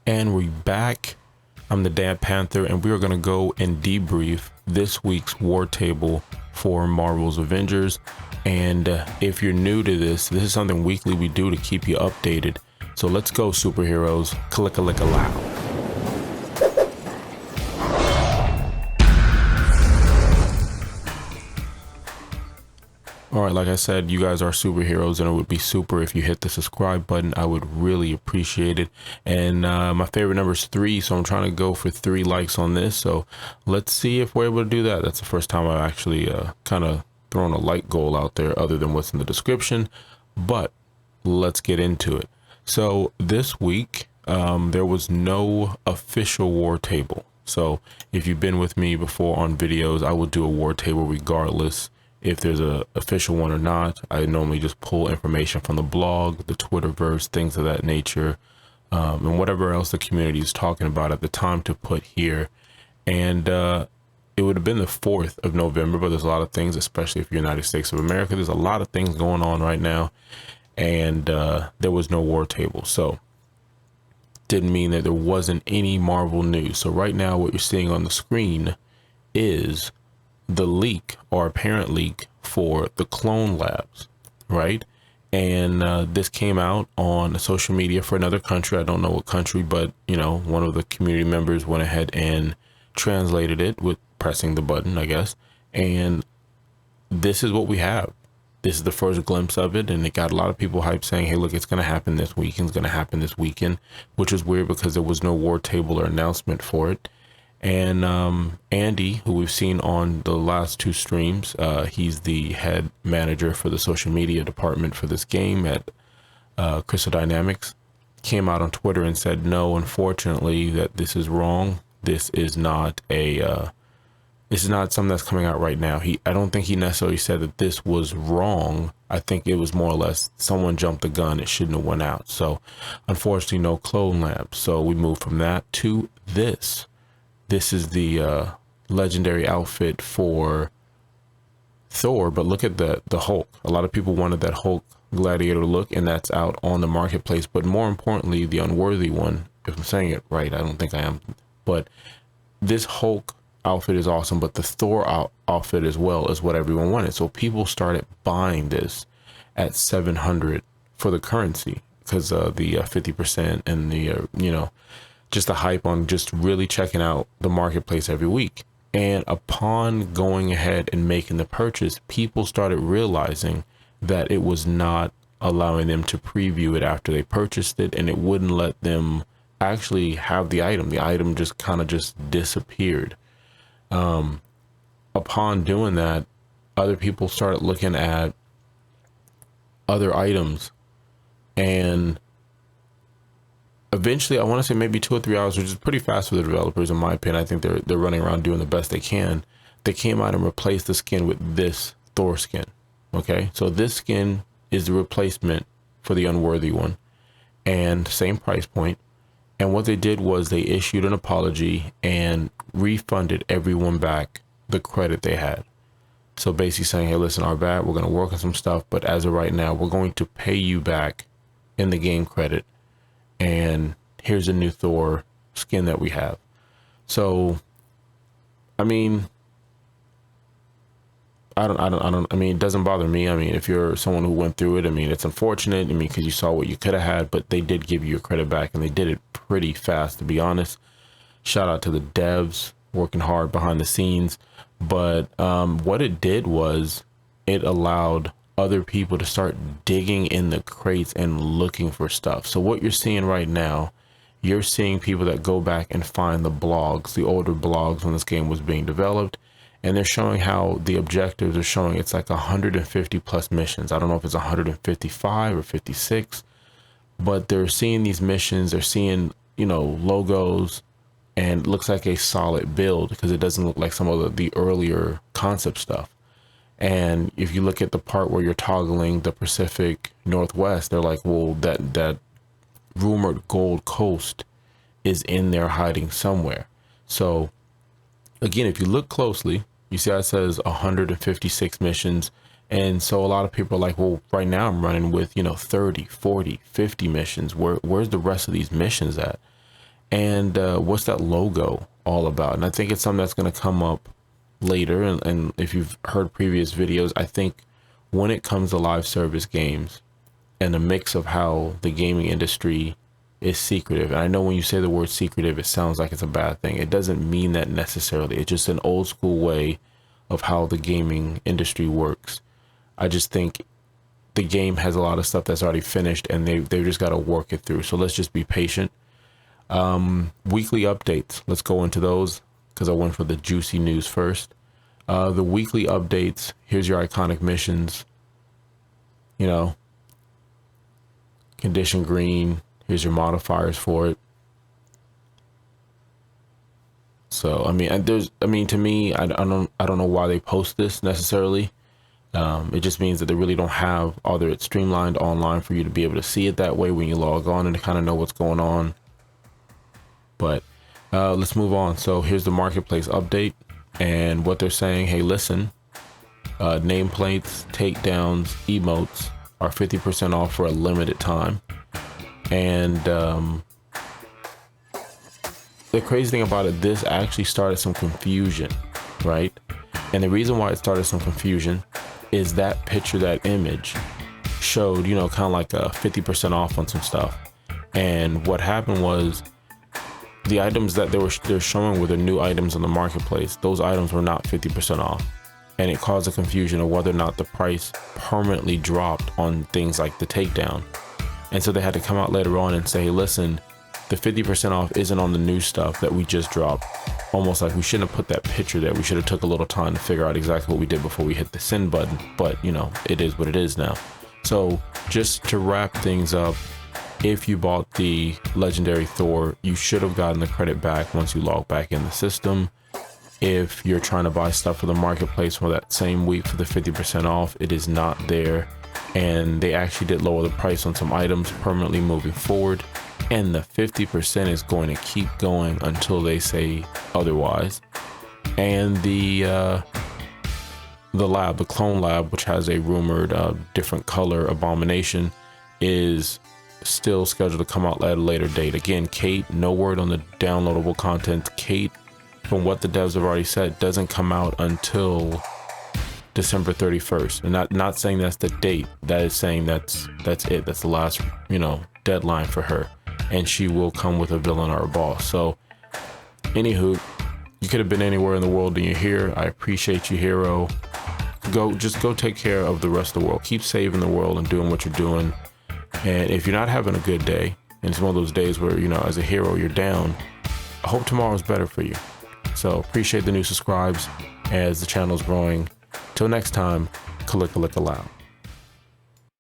And we're back. I'm the Dadadpanther, and we are going to go and debrief this week's war table for Marvel's Avengers. And if you're new to this is something weekly we do to keep you updated. So let's go, superheroes. Click-a-lick-a-loud. All right, like I said, you guys are superheroes, and it would be super if you hit the subscribe button. I would really appreciate it. And my favorite number is 3, so I'm trying to go for 3 likes on this. So let's see if we're able to do that. That's the first time I've actually kind of thrown a like goal out there other than what's in the description. But let's get into it. So this week, there was no official war table. So if you've been with me before on videos, I will do a war table regardless if there's a official one or not. I normally just pull information from the blog, the Twitterverse, things of that nature, and whatever else the community is talking about at the time to put here. And it would have been the 4th of November, but there's a lot of things, especially if you're United States of America, there's a lot of things going on right now, and there was no war table. So didn't mean that there wasn't any Marvel news. So right now what you're seeing on the screen is the leak, or apparent leak, for the clone labs, right? And this came out on social media for another country. I don't know what country, but you know, one of the community members went ahead and translated it with pressing the button, I guess. And this is what we have. This is the first glimpse of it, and it got a lot of people hyped saying, hey, look, it's going to happen this weekend. It's going to happen this weekend, which is weird because there was no war table or announcement for it. And Andy, who we've seen on the last 2 streams, he's the head manager for the social media department for this game at Crystal Dynamics, came out on Twitter and said, no, unfortunately, that this is wrong. This is not something that's coming out right now. I don't think he necessarily said that this was wrong. I think it was more or less someone jumped the gun. It shouldn't have went out. So unfortunately, no clone labs. So we moved from that to this. This is the legendary outfit for Thor, but look at the Hulk. A lot of people wanted that Hulk gladiator look, and that's out on the marketplace. But more importantly, the unworthy one, if I'm saying it right, I don't think I am, but this Hulk outfit is awesome, but the Thor outfit as well is what everyone wanted. So people started buying this at 700 for the currency because the 50% and the you know, just the hype on just really checking out the marketplace every week. And upon going ahead and making the purchase, people started realizing that it was not allowing them to preview it after they purchased it, and it wouldn't let them actually have the item. The item just kind of just disappeared. Upon doing that, other people started looking at other items, and eventually, I want to say maybe 2 or 3 hours, which is pretty fast for the developers, in my opinion. I think they're running around doing the best they can. They came out and replaced the skin with this Thor skin. Okay, so this skin is the replacement for the unworthy one, and same price point. And what they did was they issued an apology and refunded everyone back the credit they had. So basically saying, hey, listen, our bad, we're going to work on some stuff, but as of right now, we're going to pay you back in the game credit. And here's a new Thor skin that we have. So, I mean, I mean, it doesn't bother me. I mean, if you're someone who went through it, I mean, it's unfortunate. I mean, because you saw what you could have had, but they did give you your credit back, and they did it pretty fast, to be honest. Shout out to the devs working hard behind the scenes. But what it did was it allowed other people to start digging in the crates and looking for stuff. So what you're seeing right now, you're seeing people that go back and find the blogs, the older blogs when this game was being developed, and they're showing how the objectives are showing it's like 150 plus missions. I don't know if it's 155 or 56, but they're seeing these missions, they're seeing, you know, logos, and it looks like a solid build because it doesn't look like some of the earlier concept stuff. And if you look at the part where you're toggling the Pacific Northwest, they're like, well, that rumored Gold Coast is in there hiding somewhere. So again, if you look closely, you see how it says 156 missions. And so a lot of people are like, well, right now I'm running with, you know, 30, 40, 50 missions. Where's the rest of these missions at? And what's that logo all about? And I think it's something that's going to come up later. And if you've heard previous videos, I think when it comes to live service games and a mix of how the gaming industry is secretive, and I know when you say the word secretive, it sounds like it's a bad thing. It doesn't mean that necessarily. It's just an old school way of how the gaming industry works. I just think the game has a lot of stuff that's already finished, and they've just got to work it through. So let's just be patient. Weekly updates. Let's go into those because I went for the juicy news first. The weekly updates. Here's your iconic missions. You know, condition green. Here's your modifiers for it. So I mean, to me, I don't know why they post this necessarily. It just means that they really don't have either it's streamlined online for you to be able to see it that way when you log on and to kind of know what's going on. But let's move on. So here's the marketplace update and what they're saying. Hey, listen, nameplates, takedowns, emotes are 50% off for a limited time. And the crazy thing about it, this actually started some confusion, right? And the reason why it started some confusion is that picture, that image showed, you know, kind of like a 50% off on some stuff. And what happened was the items that they're showing were the new items on the marketplace. Those items were not 50% off. And it caused a confusion of whether or not the price permanently dropped on things like the takedown. And so they had to come out later on and say, hey, listen, the 50% off isn't on the new stuff that we just dropped. Almost like we shouldn't have put that picture there. We should have took a little time to figure out exactly what we did before we hit the send button. But you know, it is what it is now. So just to wrap things up, if you bought the legendary Thor, you should have gotten the credit back once you log back in the system. If you're trying to buy stuff for the marketplace for that same week for the 50% off, it is not there. And they actually did lower the price on some items permanently moving forward. And the 50% is going to keep going until they say otherwise. And the clone lab, which has a rumored different color abomination, is still scheduled to come out at a later date. Again, Kate, no word on the downloadable content. Kate, from what the devs have already said, doesn't come out until December 31st. And not saying that's the date. That is saying that's it. That's the last, you know, deadline for her. And she will come with a villain or a boss. So anywho, you could have been anywhere in the world and you're here. I appreciate you, hero. Just go take care of the rest of the world. Keep saving the world and doing what you're doing. And if you're not having a good day, and it's one of those days where, you know, as a hero, you're down, I hope tomorrow's better for you. So appreciate the new subscribes as the channel's growing. Till next time, Kalika loud.